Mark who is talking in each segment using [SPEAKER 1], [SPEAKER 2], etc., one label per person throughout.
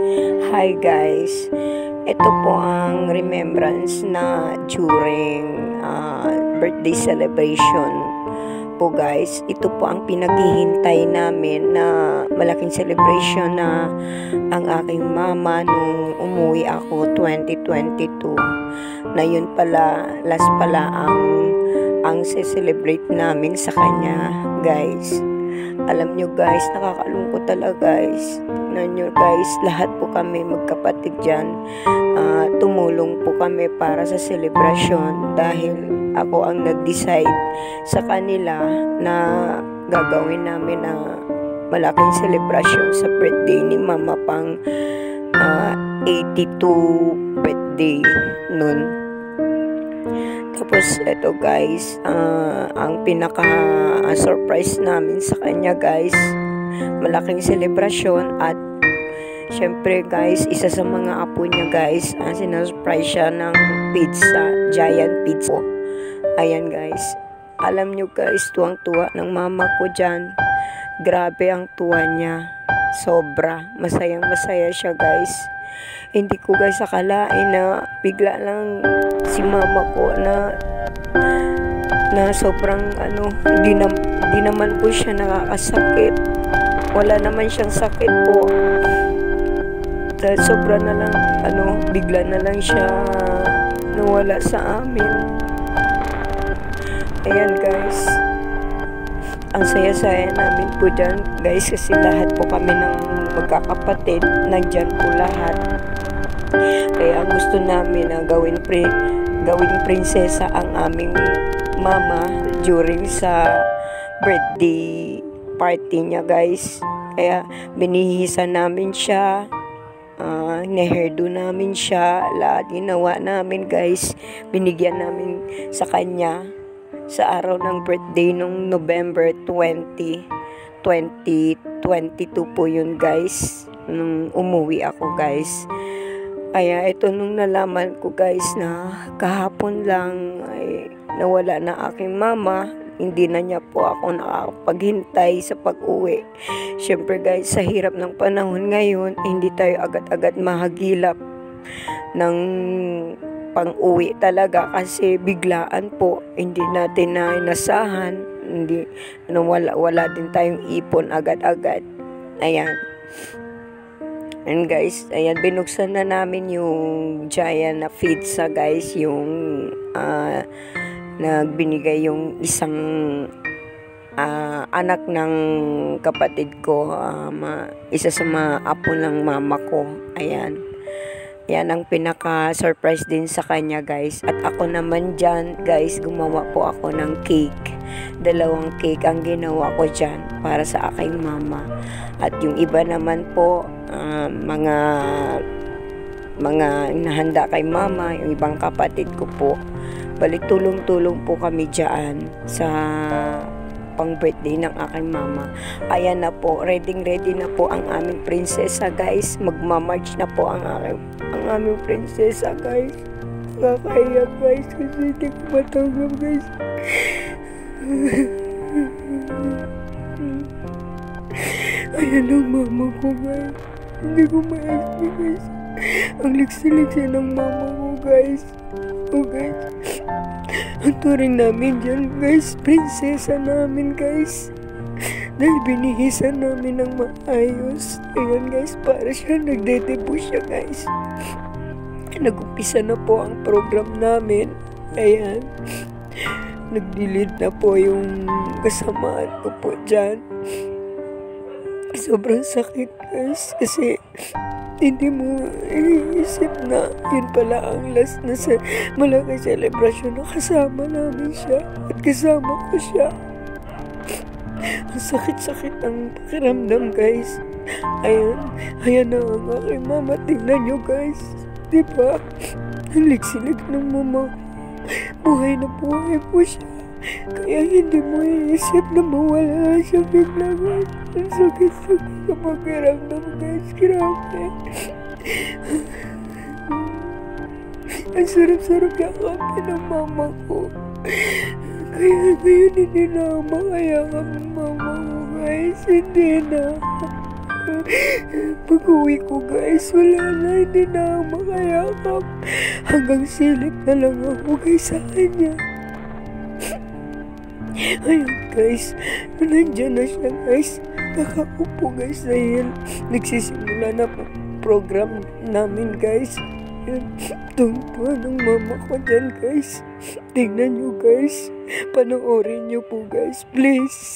[SPEAKER 1] Hi guys, ito po ang remembrance na during birthday celebration po guys. Ito po ang pinaghihintay namin na malaking celebration na ang aking mama nung umuwi ako 2022 na yun pala, last pala ang celebrate namin sa kanya guys. Alam nyo guys, nakakalungkot talaga guys. Tignan nyo guys, lahat po kami magkapatid dyan. Tumulong po kami para sa celebration dahil ako ang nag-decide sa kanila na gagawin namin na malaking celebration sa birthday ni mama pang 82 birthday nun. Tapos ito guys, ang pinaka-surprise namin sa kanya guys, malaking celebration at syempre guys, isa sa mga apo niya guys, sinasurprise siya ng pizza, giant pizza. Ayan guys, alam nyo guys, tuwang-tuwa ng mama ko dyan. Grabe ang tuwa niya, sobra, masayang masaya siya guys. Hindi ko guys akalain na bigla lang si mama ko na sobrang hindi naman po siya nakakasakit. Wala naman siyang sakit po. Dahil sobra na lang bigla na lang siya nawala sa amin. Ayan guys, ang saya-saya namin po dyan guys, kasi lahat po kami ng magkakapatid, nandyan po lahat. Kaya ang gusto namin na gawing prinsesa ang aming mama during sa birthday party niya guys. Kaya binihisa namin siya, neherdo namin siya, lahat ginawa namin guys. Binigyan namin sa kanya sa araw ng birthday nung November 20, 2022 po yun guys, nung umuwi ako guys. Kaya ito nung nalaman ko guys na kahapon lang ay nawala na aking mama, hindi na niya po ako nakapaghintay sa pag-uwi. Syempre guys, sa hirap ng panahon ngayon, hindi tayo agad-agad mahagilap ng pang-uwi talaga kasi biglaan po, hindi natin na inasahan, hindi wala din tayong ipon agad-agad. Ayan. And guys, ayan, binuksan na namin yung giant na pizza guys, yung nagbinigay yung isang anak ng kapatid ko, isa sa mga apo ng mama ko. Ayan. Yan ang pinaka-surprise din sa kanya guys. At ako naman dyan guys, gumawa po ako ng cake. 2 cake ang ginawa ko dyan para sa aking mama. At yung iba naman po, mga nahanda kay mama, yung ibang kapatid ko po. Balik tulong-tulong po kami dyan sa pang birthday ng aking mama. Ayan na po, ready na po ang aming prinsesa guys. Magmamarch na po ang aming prinsesa guys. Nakakaya guys kasi hindi ko matanggap guys. Ayan ang mama ko guys. Hindi ko ma-explain guys. Ang liksi-liksi ng mama ko guys. Oh guys, ang turing namin dyan guys, prinsesa namin guys. Dahil binihisan namin ng maayos. Ayan guys, para siya nagdedebut siya guys. Nag-umpisa na po ang program namin. Ayan, nag-delete na po yung kasamaan ko po dyan. Sobrang sakit guys, kasi hindi mo iisip na yun pala ang last na malaking celebration na kasama namin siya at kasama ko siya. Ang sakit-sakit ang pakiramdam guys. Ayan na ang aking mama. Tingnan nyo guys, diba? Ang liksilig ng mama, buhay na buhay po siya. Kaya hindi mo iisip na mawala siya bigla guys. Ang sakit-sakit sa pakiramdam guys, grabe. Ang sarap-sarap yakapin ng mama ko. Kaya ngayon hindi na ako makayakap ng mama ko guys. Hindi na. Pag-uwi ko guys, wala na, hindi na ako makayakap. Hanggang silip na lang ako guys sa kanya. Ayun guys, nandyan na siya guys. Nakaupo guys dahil nagsisimula na po program namin guys. Tungtuwa ng mama ko dyan guys. Tingnan nyo guys. Panoorin nyo po guys, please.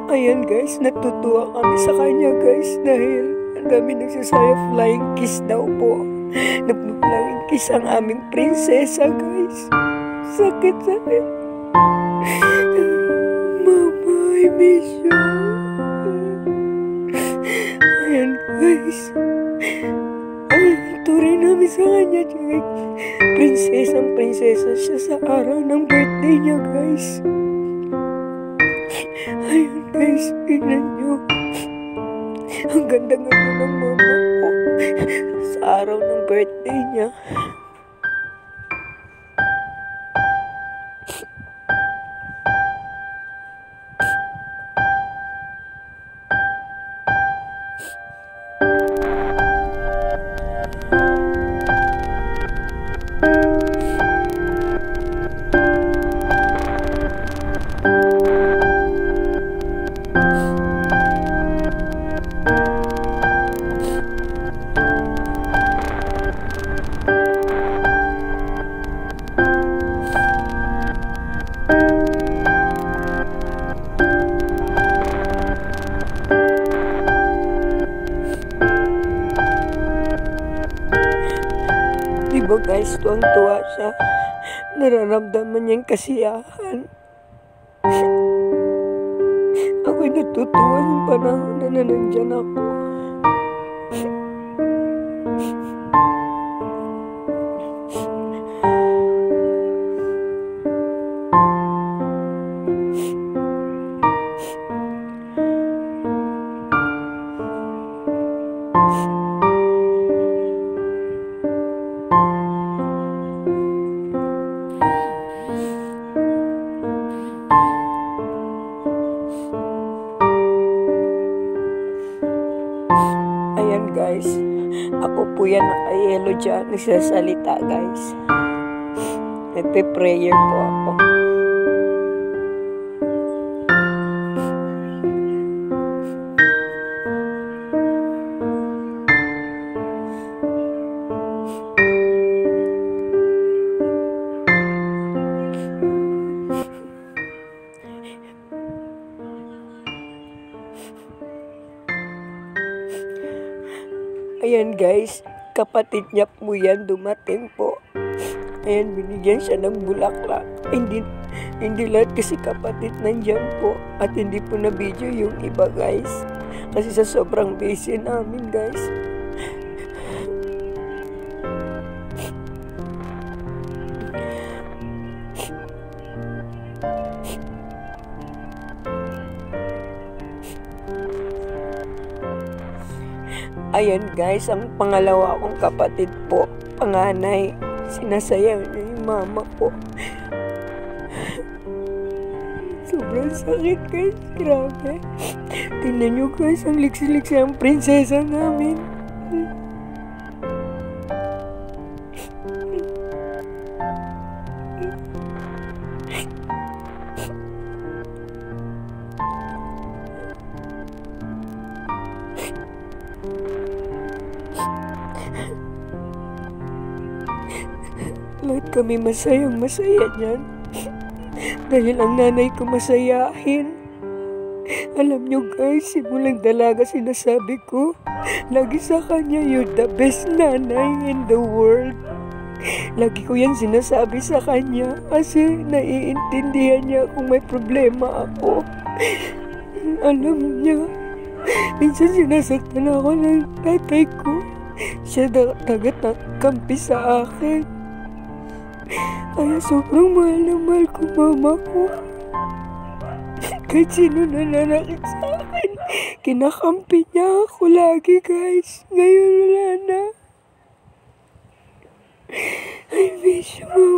[SPEAKER 1] Ayan guys, natutuwa kami sa kanya guys dahil ang dami nagsasaya flying kiss daw po. Nag-flying kiss ang aming prinsesa guys. Sakit. Mama, I miss you. Ayan guys. Turing namin sa kanya guys. Prinsesa siya sa araw ng birthday niya guys. Ayun guys, tingnan nyo. Ang ganda-ganda ng mama ko sa araw ng birthday niya. Diba guys, tuwang-tuwa siya. Nararamdaman niyang kasiyahan. Ako'y natutuwa ng panahon na nanandyan ako. Ayan guys, ako po yan naka-yellow dyan, nagsasalita guys. Nagpe-prayer po ako. Ayan guys, kapatid niya po yan dumating po. Ayan, binigyan siya ng bulaklak. Hindi lahat kasi kapatid nandyan po. At hindi po na video yung iba guys. Kasi sa sobrang busy namin guys. Ayan guys, ang pangalawa kong kapatid po, panganay, sinasayaw niya yung mama ko. Sobrang sakit guys, grabe. Tingnan nyo guys, ang liksi-liksi ang prinsesa namin. Lahat kami masayang-masaya niyan. Dahil ang nanay ko masayahin. Alam nyo guys, simulang dalaga sinasabi ko, lagi sa kanya, you're the best nanay in the world. Lagi ko yan sinasabi sa kanya kasi naiintindihan niya kung may problema ako. Alam niya, Minsan sinasaktan ako ng tatay ko. Siya taga-kampi sa akin. Kaya sobrang mahal na mahal ko mama ko. Kahit sino nananakit sa akin, kinakampi niya ako lagi, guys. Ngayon wala na. I miss you, mama.